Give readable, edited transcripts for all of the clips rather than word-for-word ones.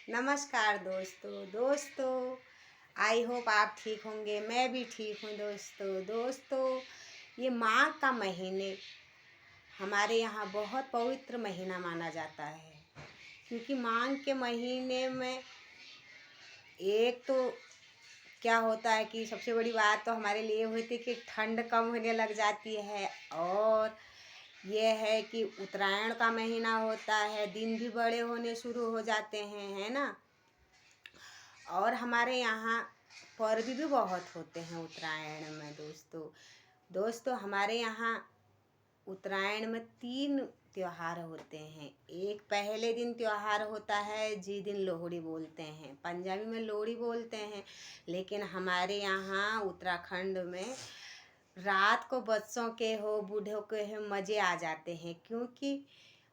नमस्कार दोस्तों। I hope आप ठीक होंगे। मैं भी ठीक हूँ दोस्तों। ये माघ का महीने हमारे यहाँ बहुत पवित्र महीना माना जाता है, क्योंकि माघ के महीने में एक तो क्या होता है कि सबसे बड़ी बात तो हमारे लिए होती है कि ठंड कम होने लग जाती है, और ये है कि उत्तरायण का महीना होता है, दिन भी बड़े होने शुरू हो जाते हैं, है ना। और हमारे यहाँ पर्व भी बहुत होते हैं उत्तरायण में दोस्तों हमारे यहाँ उत्तरायण में 3 त्योहार होते हैं। एक पहले दिन त्योहार होता है जिस दिन लोहड़ी बोलते हैं, पंजाबी में लोहड़ी बोलते हैं, लेकिन हमारे यहाँ उत्तराखंड में रात को बच्चों के हो बूढ़ों के हो मज़े आ जाते हैं, क्योंकि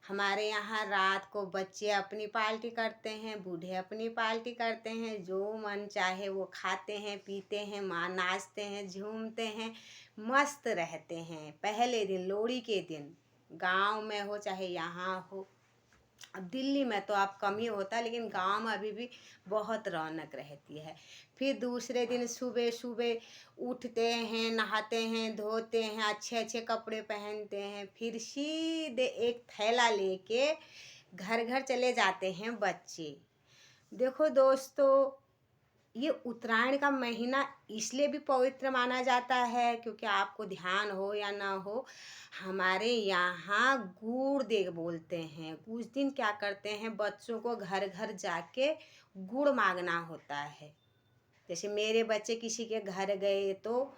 हमारे यहाँ रात को बच्चे अपनी पार्टी करते हैं, बूढ़े अपनी पार्टी करते हैं, जो मन चाहे वो खाते हैं पीते हैं, माँ नाचते हैं झूमते हैं, मस्त रहते हैं। पहले दिन लोहड़ी के दिन गांव में हो चाहे यहाँ हो, अब दिल्ली में तो आप कम ही होता है, लेकिन गांव में अभी भी बहुत रौनक रहती है। फिर दूसरे दिन सुबह सुबह उठते हैं, नहाते हैं, धोते हैं, अच्छे अच्छे कपड़े पहनते हैं, फिर सीधे एक थैला लेके घर घर चले जाते हैं बच्चे। देखो दोस्तों, ये उत्तरायण का महीना इसलिए भी पवित्र माना जाता है, क्योंकि आपको ध्यान हो या ना हो, हमारे यहाँ गुड़ देग बोलते हैं। उस दिन क्या करते हैं, बच्चों को घर घर जाके गुड़ मांगना होता है। जैसे मेरे बच्चे किसी के घर गए तो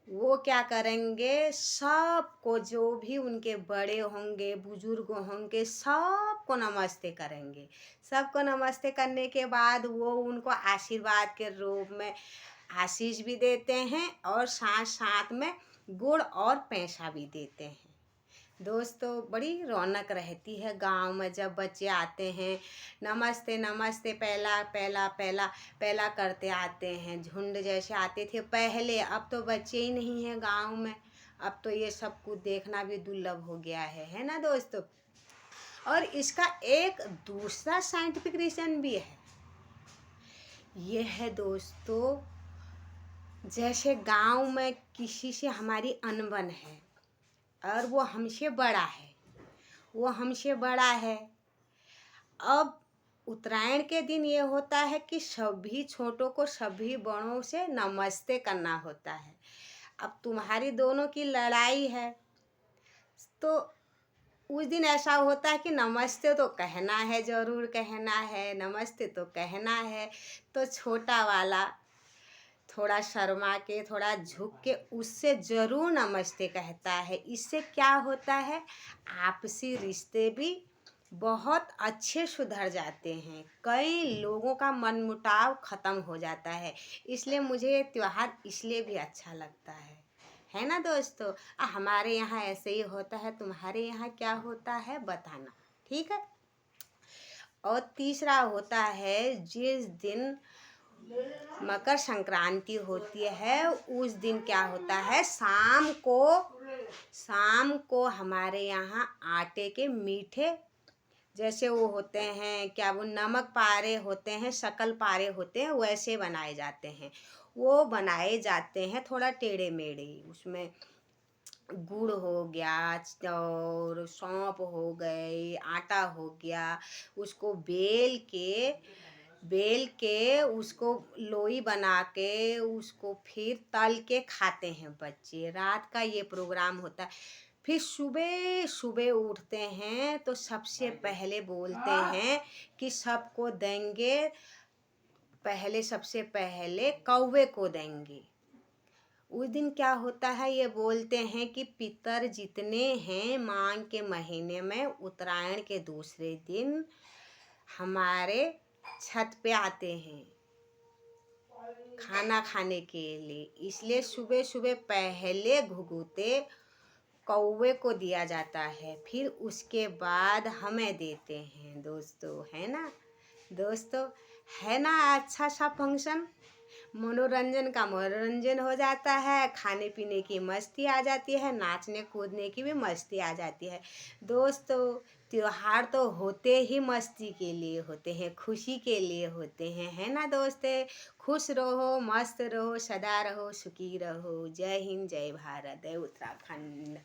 वो क्या करेंगे, सबको जो भी उनके बड़े होंगे बुजुर्ग होंगे सबको नमस्ते करेंगे। सबको नमस्ते करने के बाद वो उनको आशीर्वाद के रूप में आशीष भी देते हैं, और साथ साथ में गुड़ और पैसा भी देते हैं। दोस्तों बड़ी रौनक रहती है गांव में जब बच्चे आते हैं, नमस्ते नमस्ते पहला पहला पहला पहला करते आते हैं। झुंड जैसे आते थे पहले, अब तो बच्चे ही नहीं हैं गांव में। अब तो ये सब कुछ देखना भी दुर्लभ हो गया है ना दोस्तों। और इसका एक दूसरा साइंटिफिक रीज़न भी है। ये है दोस्तों, जैसे गांव में किसी से हमारी अनबन है और वो हमसे बड़ा है, अब उत्तरायण के दिन ये होता है कि सभी छोटों को सभी बड़ों से नमस्ते करना होता है। अब तुम्हारी दोनों की लड़ाई है तो उस दिन ऐसा होता है कि नमस्ते तो कहना है, ज़रूर कहना है, नमस्ते तो कहना है। तो छोटा वाला थोड़ा शर्मा के, थोड़ा झुक के उससे ज़रूर नमस्ते कहता है। इससे क्या होता है, आपसी रिश्ते भी बहुत अच्छे सुधर जाते हैं, कई लोगों का मनमुटाव ख़त्म हो जाता है। इसलिए मुझे ये त्योहार इसलिए भी अच्छा लगता है ना दोस्तों। हमारे यहाँ ऐसे ही होता है, तुम्हारे यहाँ क्या होता है बताना, ठीक है। और तीसरा होता है जिस दिन मकर संक्रांति होती है, उस दिन क्या होता है, शाम को हमारे यहाँ आटे के मीठे जैसे वो होते हैं, क्या वो नमक पारे होते हैं, शक्कर पारे होते हैं, वैसे बनाए जाते हैं। वो बनाए जाते हैं थोड़ा टेढ़े मेढ़े, उसमें गुड़ हो गया और सौंफ हो गई, आटा हो गया, उसको बेल के उसको लोई बना के उसको फिर तल के खाते हैं बच्चे। रात का ये प्रोग्राम होता है। फिर सुबह सुबह उठते हैं तो सबसे पहले बोलते हैं कि सबको देंगे, सबसे पहले कौवे को देंगे। उस दिन क्या होता है, ये बोलते हैं कि पितर जितने हैं माघ के महीने में उत्तरायण के दूसरे दिन हमारे छत पे आते हैं खाना खाने के लिए। इसलिए सुबह सुबह पहले घुघुते कौवे को दिया जाता है, फिर उसके बाद हमें देते हैं दोस्तों, है ना अच्छा सा फंक्शन। मनोरंजन का मनोरंजन हो जाता है, खाने पीने की मस्ती आ जाती है, नाचने कूदने की भी मस्ती आ जाती है दोस्तों। त्योहार तो होते ही मस्ती के लिए होते हैं, खुशी के लिए होते हैं, है ना दोस्त। खुश रहो, मस्त रहो, सदा रहो, सुखी रहो। जय हिंद, जय भारत, जय उत्तराखंड।